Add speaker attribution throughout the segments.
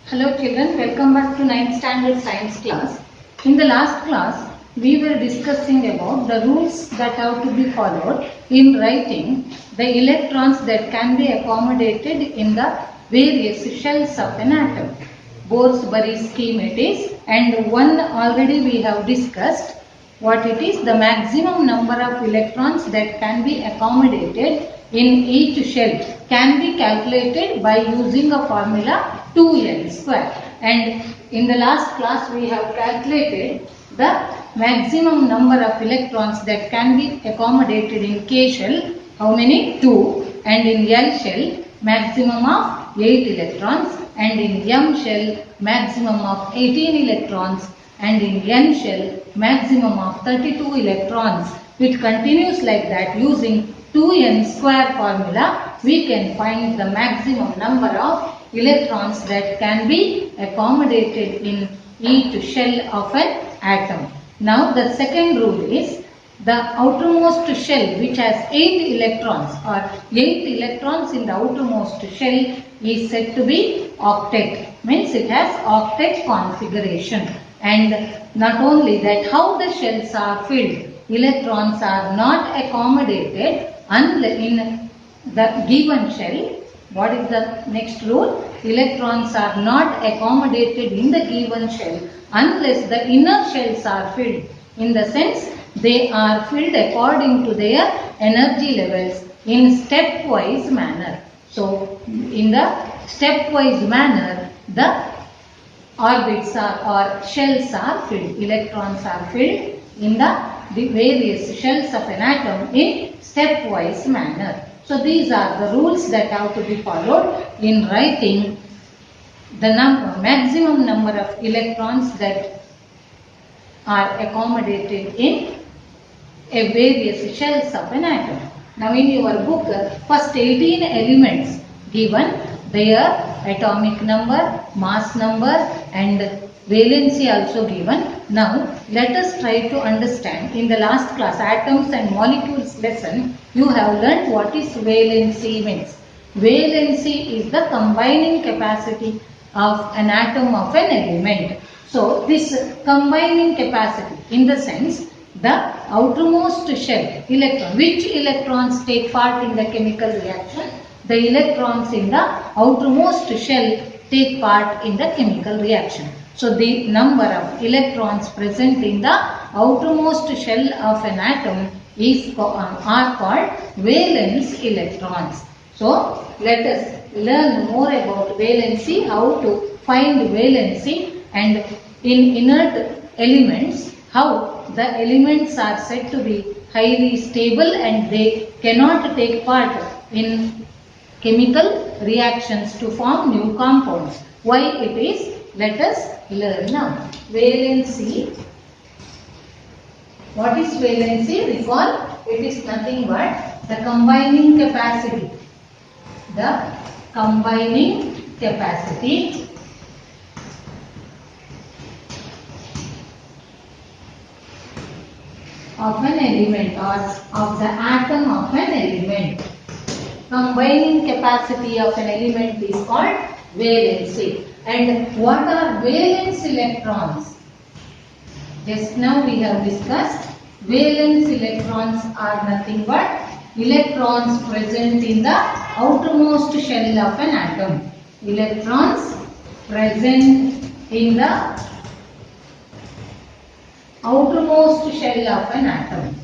Speaker 1: Hello children, welcome back to 9th standard science class. In the last class, we were discussing about the rules that have to be followed in writing the electrons that can be accommodated in the various shells of an atom. Borsbury scheme it is, and one already we have discussed what it is, the maximum number of electrons that can be accommodated in each shell can be calculated by using a formula 2n square. And in the last class we have calculated the maximum number of electrons that can be accommodated in K shell, how many? 2, and in L shell maximum of 8 electrons, and in M shell maximum of 18 electrons, and in N shell maximum of 32 electrons. It continues like that. Using 2n square formula, we can find the maximum number of electrons that can be accommodated in each shell of an atom. Now the second rule is the outermost shell which has 8 electrons or 8 electrons in the outermost shell is said to be octet. Means it has octet configuration. And not only that, how the shells are filled. Electrons are not accommodated in the given shell. What is the next rule? Electrons are not accommodated in the given shell unless the inner shells are filled. In the sense, they are filled according to their energy levels in stepwise manner. So, in the stepwise manner, the orbits or shells are filled. Electrons are filled in the various shells of an atom in stepwise manner. So these are the rules that have to be followed in writing the maximum number of electrons that are accommodated in a various shells of an atom. Now in your book, first 18 elements given, their atomic number, mass number and valency also given. Now let us try to understand. In the last class, atoms and molecules lesson, you have learnt what is valency means. Valency is the combining capacity of an atom of an element. So this combining capacity, in the sense, the outermost shell electron, which electrons take part in the chemical reaction? The electrons in the outermost shell take part in the chemical reaction. So the number of electrons present in the outermost shell of an atom are called valence electrons. So let us learn more about valency, how to find valency, and in inert elements, how the elements are said to be highly stable and they cannot take part in chemical reactions to form new compounds. Why it is? Let us learn now. Valency. What is valency? Recall, it is nothing but the combining capacity. The combining capacity of an element or of the atom of an element. Combining capacity of an element is called valency. And what are valence electrons? Just now we have discussed valence electrons are nothing but electrons present in the outermost shell of an atom. Electrons present in the outermost shell of an atom.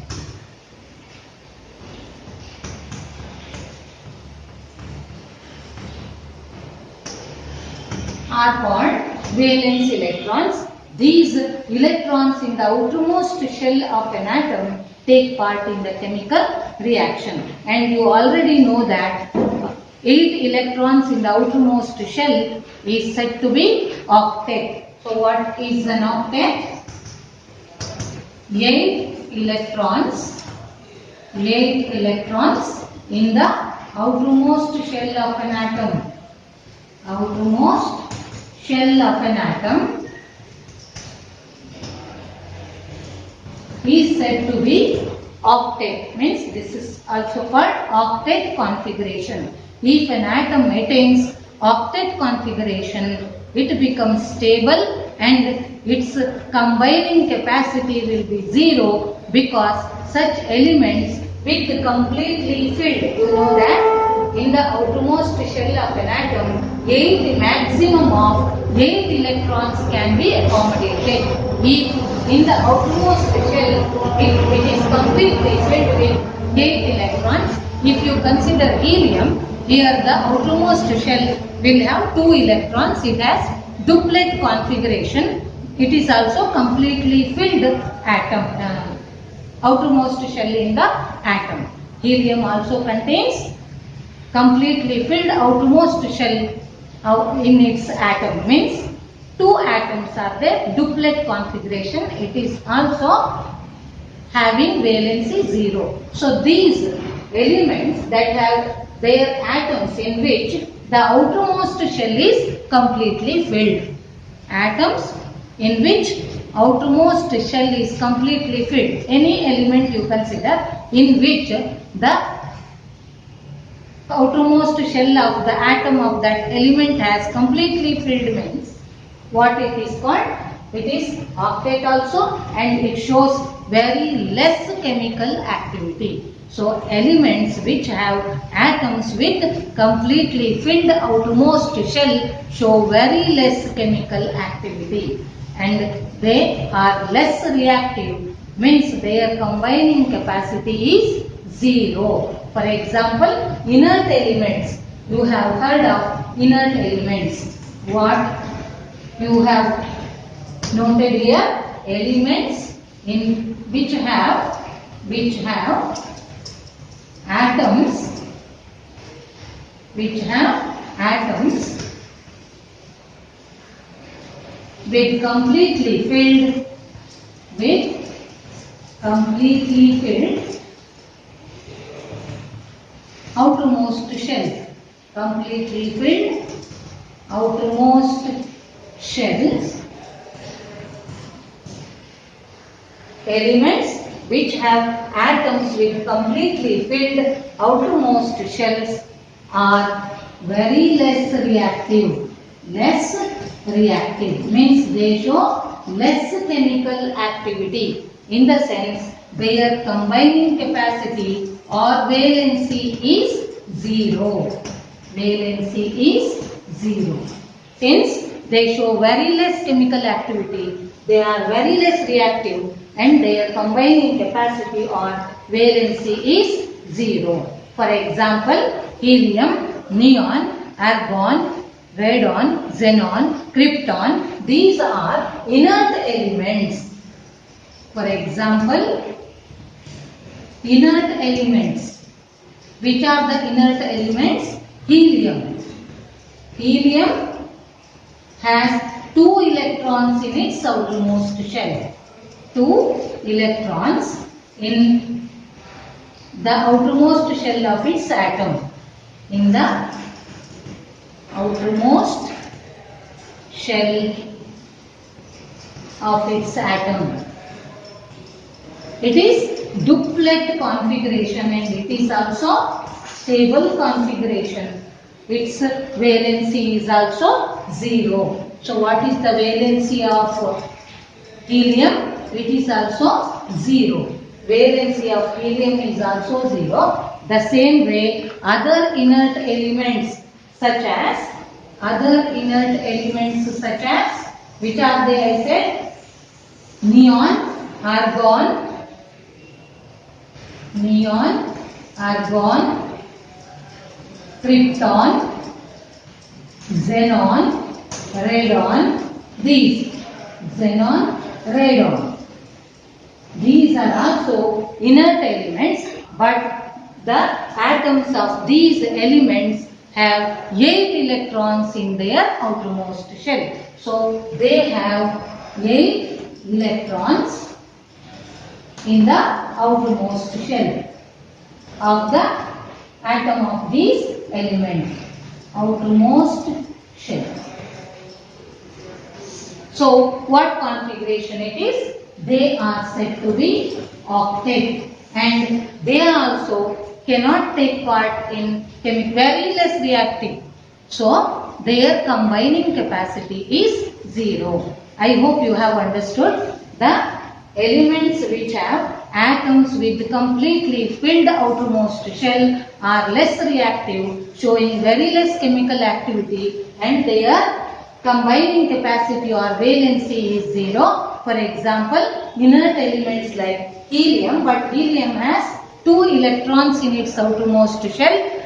Speaker 1: Are called valence electrons. These electrons in the outermost shell of an atom take part in the chemical reaction. And you already know that 8 electrons in the outermost shell is said to be octet. So what is an octet? 8 electrons in the outermost shell of an atom. Outermost shell of an atom is said to be octet. Means this is also called octet configuration. If an atom attains octet configuration, it becomes stable and its combining capacity will be 0 because such elements with completely filled, you know that in the outermost shell of an atom, 8 maximum of 8 electrons can be accommodated. If in the outermost shell it is completely filled with 8 electrons, if you consider helium, here the outermost shell will have 2 electrons, it has duplet configuration, it is also completely filled atom, outermost shell in the atom. Helium also contains completely filled outermost shell in its atom, means 2 atoms are there, duplet configuration, it is also having valency 0. So these elements that have their atoms in which the outermost shell is completely filled. Atoms in which outermost shell is completely filled. Any element you consider in which the outermost shell of the atom of that element has completely filled means what it is called? It is octet also, and it shows very less chemical activity. So elements which have atoms with completely filled outermost shell show very less chemical activity and they are less reactive, means their combining capacity is 0. For example, inert elements. You have heard of inert elements. What you have noted here? Elements in which have atoms with completely filled outermost shell, completely filled outermost shells, elements which have atoms with completely filled outermost shells are very less reactive. Less reactive means they show less chemical activity, in the sense their combining capacity or valency is 0. Valency is 0. Since they show very less chemical activity, they are very less reactive and their combining capacity or valency is 0. For example, helium, neon, argon, radon, xenon, krypton, these are inert elements. For example, inert elements. Which are the inert elements? Helium. Helium has 2 electrons in its outermost shell. 2 electrons in the outermost shell of its atom. In the outermost shell of its atom. It is duplet configuration and it is also stable configuration. Its valency is also 0. So what is the valency of helium? It is also 0. Valency of helium is also 0. The same way other inert elements such as which are they? I said neon, argon, krypton, xenon, radon, these xenon, radon. These are also inert elements, but the atoms of these elements have 8 electrons in their outermost shell. So they have 8 electrons in the outermost shell of the atom of these elements. Outermost shell. So what configuration it is? They are said to be octet and they also cannot take part in very less reactive. So their combining capacity is 0. I hope you have understood. The elements which have atoms with completely filled outermost shell are less reactive, showing very less chemical activity, and their combining capacity or valency is 0. For example, inert elements like helium, but helium has 2 electrons in its outermost shell.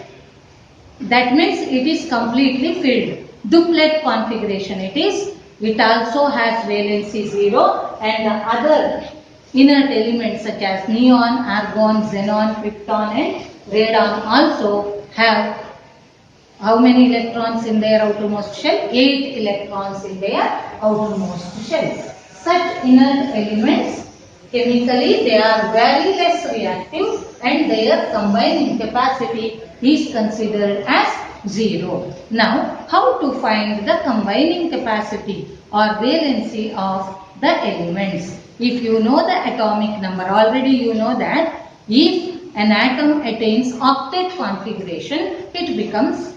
Speaker 1: That means it is completely filled. Duplet configuration it is. It also has valency 0, and the other inert elements such as neon, argon, xenon, krypton and radon also have how many electrons in their outermost shell? 8 electrons in their outermost shell. Such inert elements, chemically they are very less reactive and their combining capacity is considered as 0. Now, how to find the combining capacity or valency of the elements? If you know the atomic number, already you know that if an atom attains octet configuration, it becomes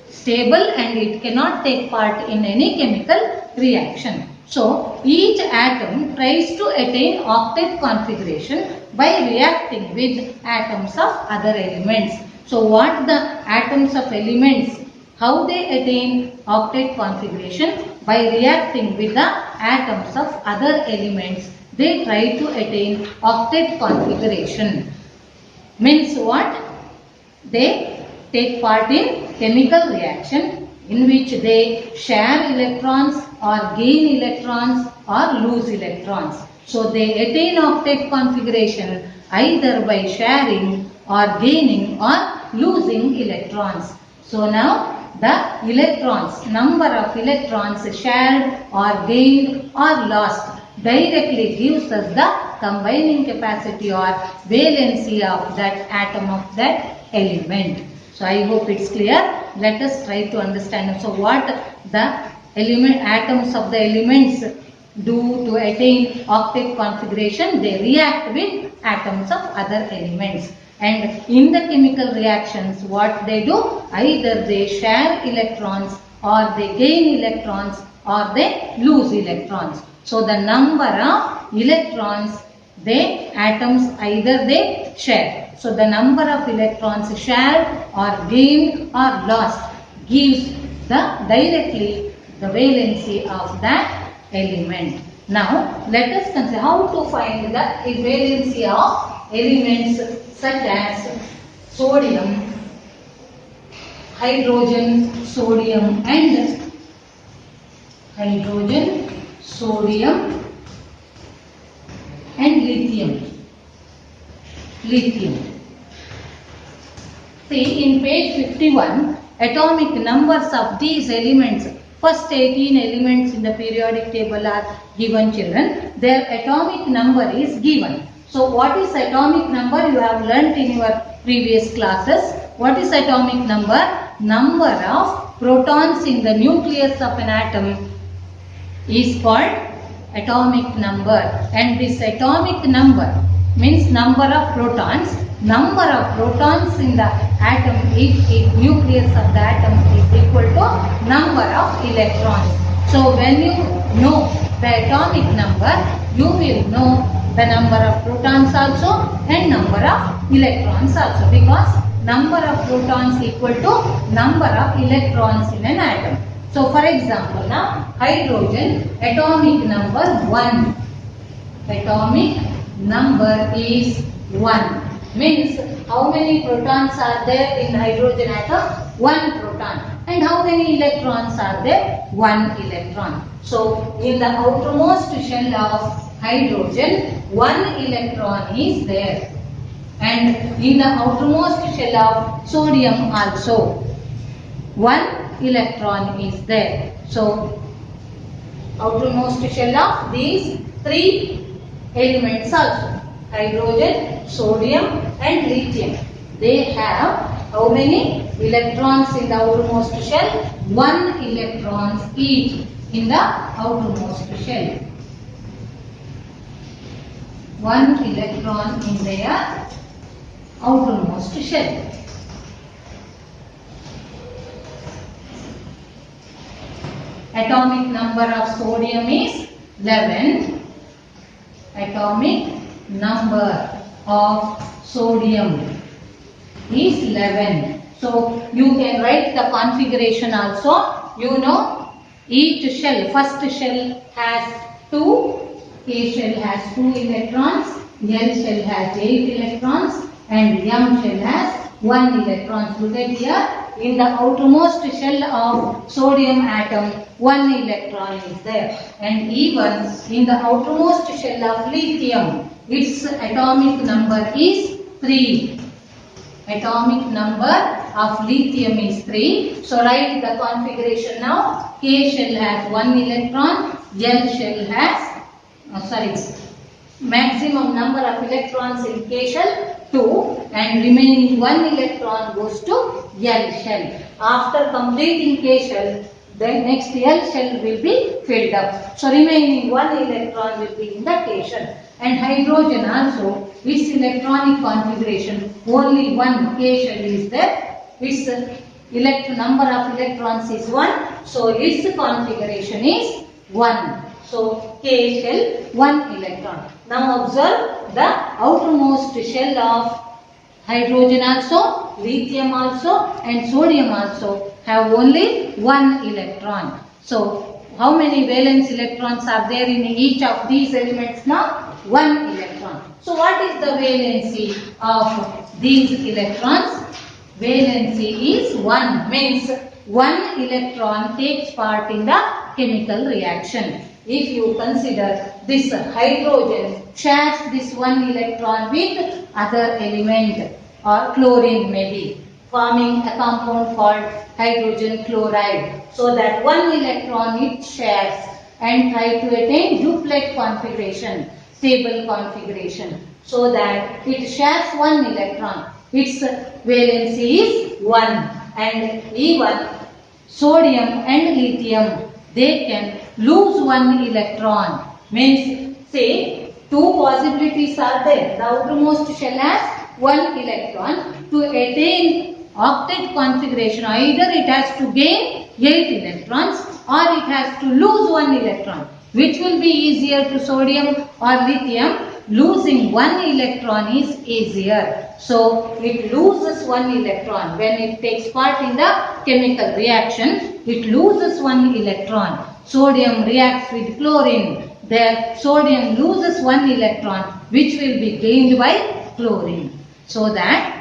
Speaker 1: stable and it cannot take part in any chemical reaction. So, each atom tries to attain octet configuration by reacting with atoms of other elements. So, what the atoms of elements, how they attain octet configuration? By reacting with the atoms of other elements, they try to attain octet configuration. Means what? They take part in chemical reaction in which they share electrons or gain electrons or lose electrons. So, they attain octet configuration either by sharing or gaining or losing electrons. So, now the electrons, number of electrons shared or gained or lost directly gives us the combining capacity or valency of that atom of that element. So, I hope it's clear. Let us try to understand. So, what the atoms of the elements do to attain octet configuration? They react with atoms of other elements. And in the chemical reactions, what they do? Either they share electrons or they gain electrons or they lose electrons. So, the number of electrons atoms either they share. So, the number of electrons shared or gained or lost gives directly the valency of that element. Now, let us consider how to find the valency of elements such as sodium, hydrogen, sodium and lithium. See, in page 51, atomic numbers of these elements, first 18 elements in the periodic table are given, children. Their atomic number is given. So, what is atomic number? You have learnt in your previous classes. What is atomic number? Number of protons in the nucleus of an atom is called atomic number. And this atomic number means number of protons. Number of protons in the atom, if nucleus of the atom is equal to number of electrons. So, when you know the atomic number, you will know the number of protons also and number of electrons also, because number of protons equal to number of electrons in an atom. So, for example, now hydrogen atomic number 1. Atomic number is 1. Means how many protons are there in hydrogen atom? 1 proton. And how many electrons are there? 1 electron. So, in the outermost shell of hydrogen, 1 electron is there. And in the outermost shell of sodium also, 1 electron is there. So, outermost shell of these 3 elements also, hydrogen, sodium and lithium, they have how many electrons in the outermost shell? 1 electrons each in the outermost shell. 1 electron in their outermost shell. atomic number of sodium is 11. Atomic number of sodium is 11. So you can write the configuration also. You know, each shell, first shell has 2, K shell has 2 electrons, L shell has 8 electrons and M shell has 1 electron. Look at here, in the outermost shell of sodium atom, 1 electron is there. And even in the outermost shell of lithium, its atomic number is 3. Atomic number of lithium is 3. So write the configuration now. K shell has 1 electron, L shell has, maximum number of electrons in K shell 2 and remaining 1 electron goes to L shell. After completing K shell, then next L shell will be filled up. So remaining 1 electron will be in the K shell. And hydrogen also, its electronic configuration, only 1 K shell is there. Its number of electrons is 1. So its configuration is 1. So K shell 1 electron. Now observe the outermost shell of hydrogen also, lithium also and sodium also have only 1 electron. So how many valence electrons are there in each of these elements now? 1 electron. So what is the valency of these electrons? Valency is 1, means 1 electron takes part in the chemical reaction. If you consider this hydrogen shares this 1 electron with other element or chlorine maybe, forming a compound called hydrogen chloride. So that 1 electron it shares and try to attain duplet configuration, stable configuration. So that it shares 1 electron. Its valency is 1. And even sodium and lithium, they can lose 1 electron. Means, say, 2 possibilities are there. The outermost shell has 1 electron. To attain octet configuration, either it has to gain 8 electrons or it has to lose 1 electron. Which will be easier to sodium or lithium? Losing 1 electron is easier. So it loses 1 electron. When it takes part in the chemical reaction, it loses 1 electron. Sodium reacts with chlorine. There sodium loses 1 electron which will be gained by chlorine. So that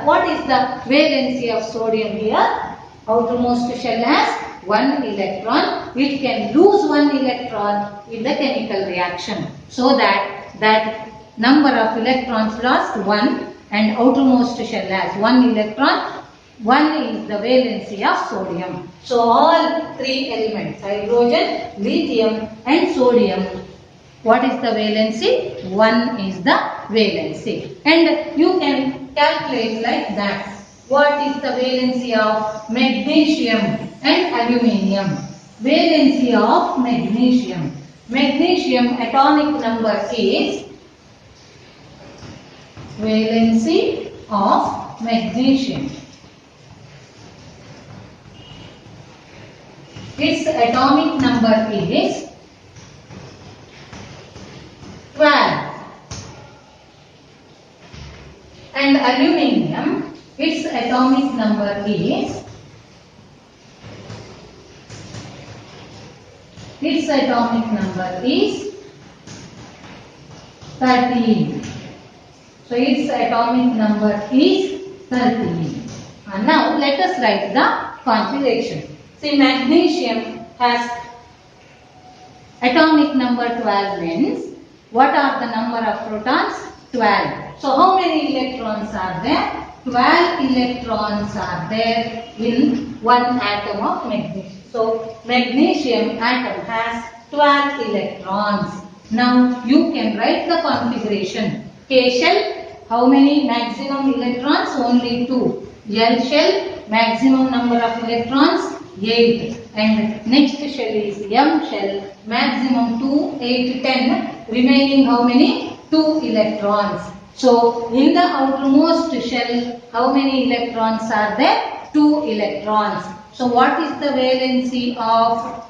Speaker 1: what is the valency of sodium here? Outermost shell has 1 electron. It can lose 1 electron in the chemical reaction. So that number of electrons lost 1 and outermost shell has 1 electron. 1 is the valency of sodium. So all 3 elements, hydrogen, lithium and sodium, what is the valency? 1 is the valency. And you can calculate like that. What is the valency of magnesium and aluminium? Valency of magnesium. Magnesium atomic number is, valency of magnesium, its atomic number is 12. And aluminium, its atomic number is, 13. So its atomic number is 13. And now let us write the configuration. See, magnesium has atomic number 12 means what are the number of protons? 12. So how many electrons are there? 12 electrons are there in one atom of magnesium. So magnesium atom has 12 electrons. Now you can write the configuration. K shell, how many maximum electrons? Only 2. L shell, maximum number of electrons 8. And next shell is M shell, maximum 2, 8, 10. Remaining how many? 2 electrons. So in the outermost shell, how many electrons are there? 2 electrons. So what is the valency of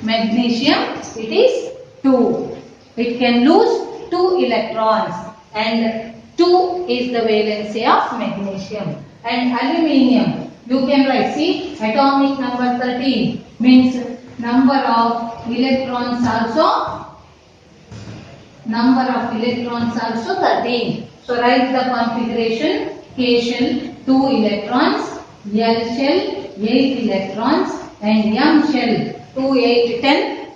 Speaker 1: Magnesium, it is 2. It can lose 2 electrons, and 2 is the valency of magnesium. And aluminium, you can write, see, atomic number 13 means number of electrons also 13. So write the configuration: K shell 2 electrons, L shell 8 electrons, and M shell 2, 8, 10.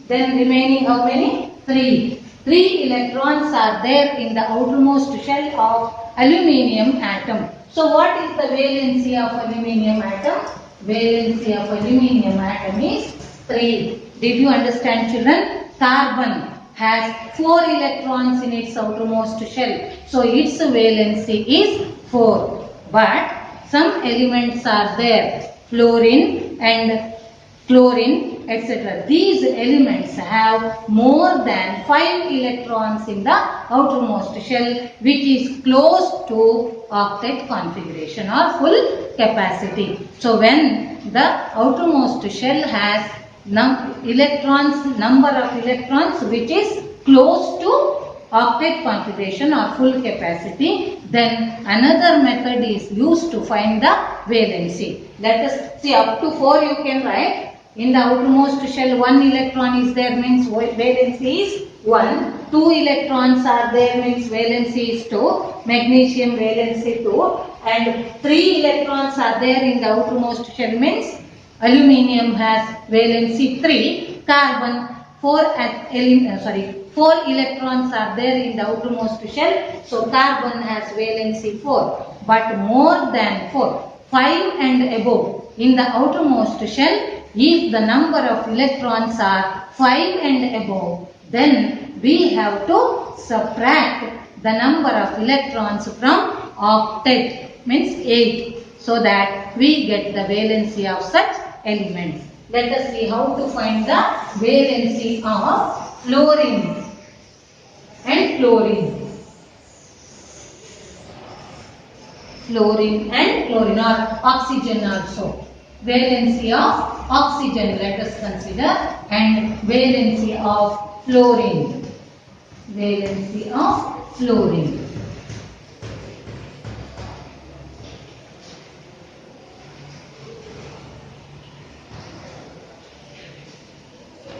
Speaker 1: Then remaining how many? 3. 3 electrons are there in the outermost shell of aluminium atom. So what is the valency of aluminium atom? Valency of aluminium atom is 3. Did you understand, children? Carbon has 4 electrons in its outermost shell. So its valency is 4. But some elements are there, fluorine and chlorine, etc. These elements have more than 5 electrons in the outermost shell, which is close to octet configuration or full capacity. So when the outermost shell has number of electrons which is close to octet configuration or full capacity, then another method is used to find the valency. Let us see, up to 4 you can write. In the outermost shell 1 electron is there, means valency is 1. 2 electrons are there, means valency is 2. Magnesium valency 2. And 3 electrons are there in the outermost shell, means aluminium has valency 3. Carbon 4 electrons are there in the outermost shell. So carbon has valency 4. But more than 4, 5 and above in the outermost shell, if the number of electrons are 5 and above, then we have to subtract the number of electrons from octet, means 8, so that we get the valency of such elements. Let us see how to find the valency of fluorine and chlorine. Fluorine and chlorine, or oxygen also. Valency of oxygen let us consider, and valency of fluorine. Valency of fluorine.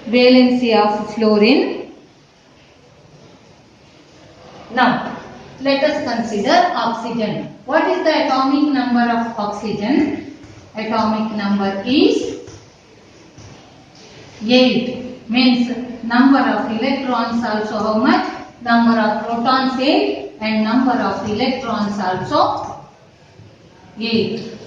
Speaker 1: Valency of fluorine. Now, let us consider oxygen. What is the atomic number of oxygen? Atomic number is 8. Means number of electrons also how much? Number of protons 8 and number of electrons also 8.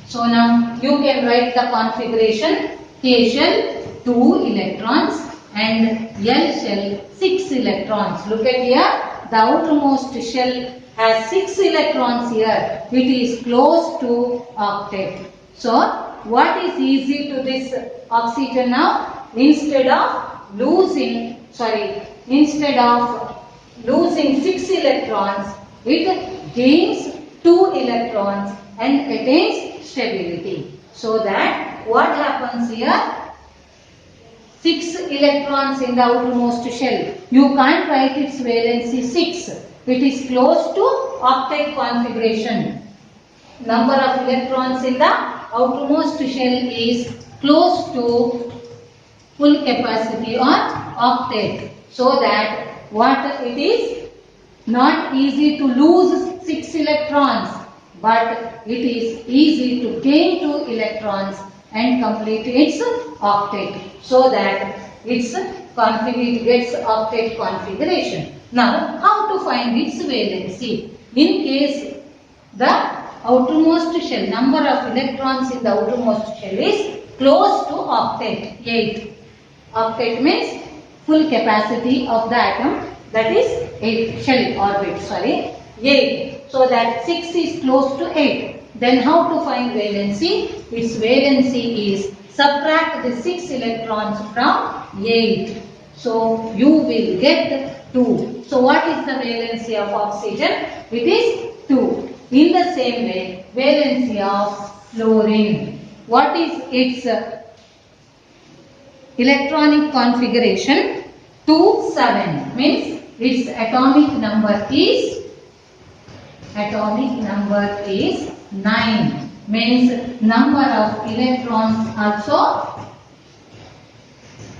Speaker 1: So now you can write the configuration: K shell 2 electrons and L shell 6 electrons. Look at here. The outermost shell has 6 electrons here. It is close to octet. So what is easy to this oxygen now? Instead of losing 6 electrons, it gains 2 electrons and attains stability. So that what happens here? 6 electrons in the outermost shell. You can't write its valency 6. It is close to octet configuration. Number of electrons in the outermost shell is close to full capacity or octet. So that what it is? Not easy to lose 6 electrons, but it is easy to gain 2 electrons and complete its octet, so that it gets octet configuration. Now, how to find its valency? In case the outermost shell, number of electrons in the outermost shell is close to octet, 8. Octet means full capacity of the atom, that is 8 shell orbit, 8. So that 6 is close to 8. Then how to find valency? Its valency is subtract the 6 electrons from 8. So you will get 2. So what is the valency of oxygen? It is 2. In the same way, valency of fluorine. What is its electronic configuration 2, 7 means its atomic number is 9 means number of electrons also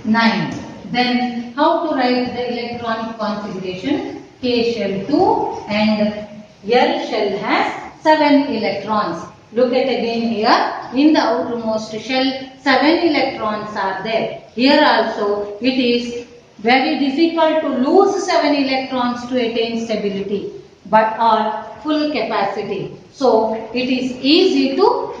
Speaker 1: 9. Then how to write the electronic configuration? K shell 2 and L shell has 7 electrons. Look at again here, in the outermost shell 7 electrons are there. Here also it is very difficult to lose 7 electrons to attain stability but or full capacity. So it is easy to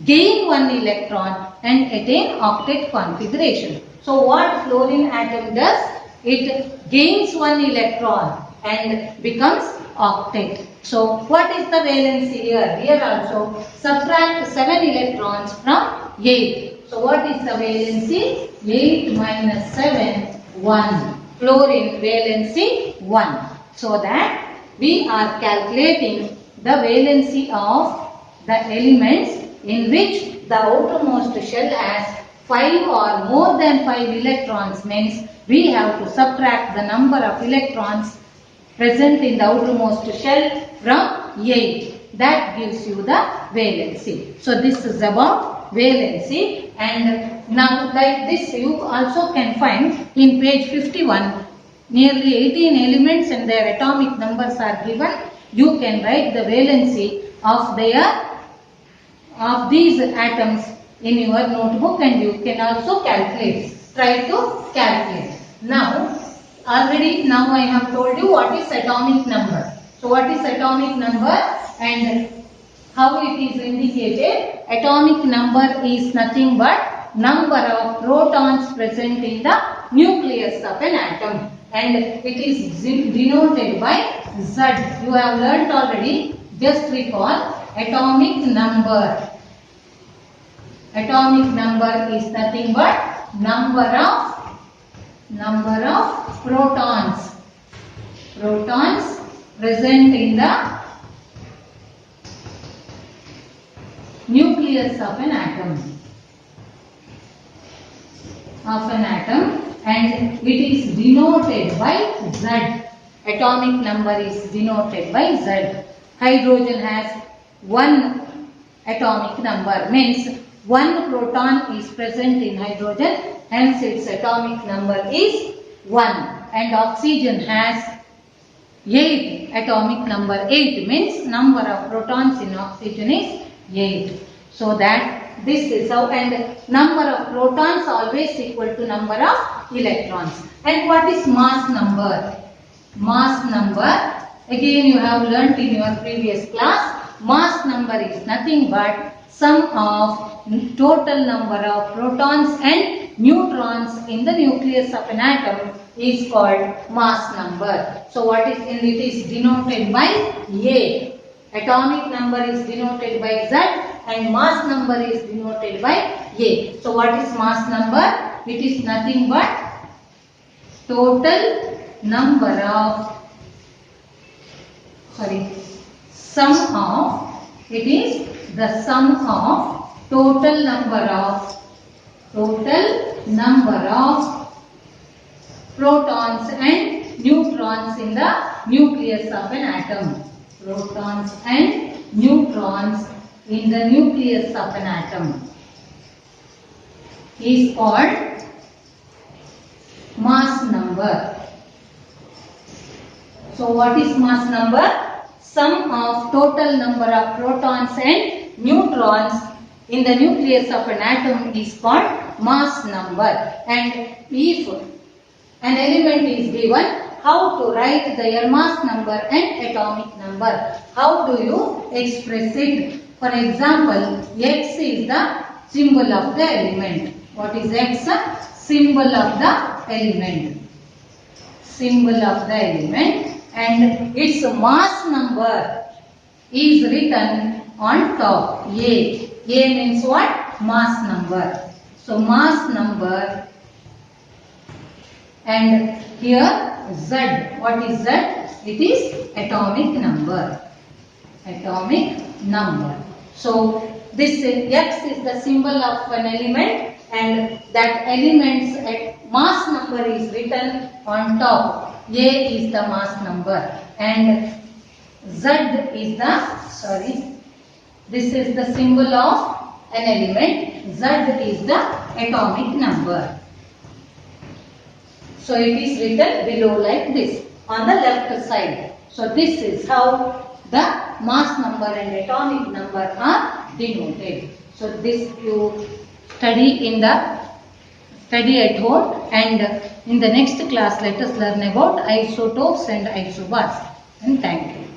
Speaker 1: gain 1 electron and attain octet configuration. So what fluorine atom does? It gains 1 electron and becomes octet. So what is the valency here? Here also subtract 7 electrons from 8. So what is the valency? 8 minus 7, 1. Fluorine valency 1. So that we are calculating the valency of the elements in which the outermost shell has 5 or more than 5 electrons, means we have to subtract the number of electrons present in the outermost shell from 8. That gives you the valency. So this is about valency, and now like this you also can find in page 51 nearly 18 elements and their atomic numbers are given. You can write the valency of these atoms in your notebook and you can also calculate. Try to calculate. Now I have told you what is atomic number. So what is atomic number and how it is indicated? Atomic number is nothing but number of protons present in the nucleus of an atom, and it is denoted by Z. You have learnt already. Just recall atomic number. Atomic number is nothing but number of protons present in the nucleus of an atom, and it is denoted by Z. Atomic number is denoted by Z. Hydrogen has 1 atomic number, means 1 proton is present in hydrogen, hence its atomic number is 1. And oxygen has 8 atomic number. 8 means number of protons in oxygen is 8. So that this is how, and number of protons always equal to number of electrons. And what is mass number? Mass number, again you have learnt in your previous class. Mass number is nothing but sum of total number of protons and neutrons in the nucleus of an atom is called mass number. So what is, and it is denoted by A. Atomic number is denoted by Z and mass number is denoted by A. So what is mass number? It is nothing but total number of, sum of, it is the sum of total number of protons and neutrons in the nucleus of an atom. Protons and neutrons in the nucleus of an atom is called mass number. So what is mass number? Sum of total number of protons and neutrons in the nucleus of an atom is called mass number. And if an element is given, how to write their mass number and atomic number? How do you express it? For example, X is the symbol of the element. What is X? Symbol of the element. Symbol of the element. And its mass number is written on top. A. A means what? Mass number. So mass number, and here Z. What is Z? It is atomic number. Atomic number. So this X is the symbol of an element and that elements at mass number is written on top. A is the mass number and Z is the, this is the symbol of an element, Z is the atomic number. So it is written below like this on the left side. So this is how the mass number and atomic number are denoted. So this you study at home, and in the next class let us learn about isotopes and isobars. And thank you.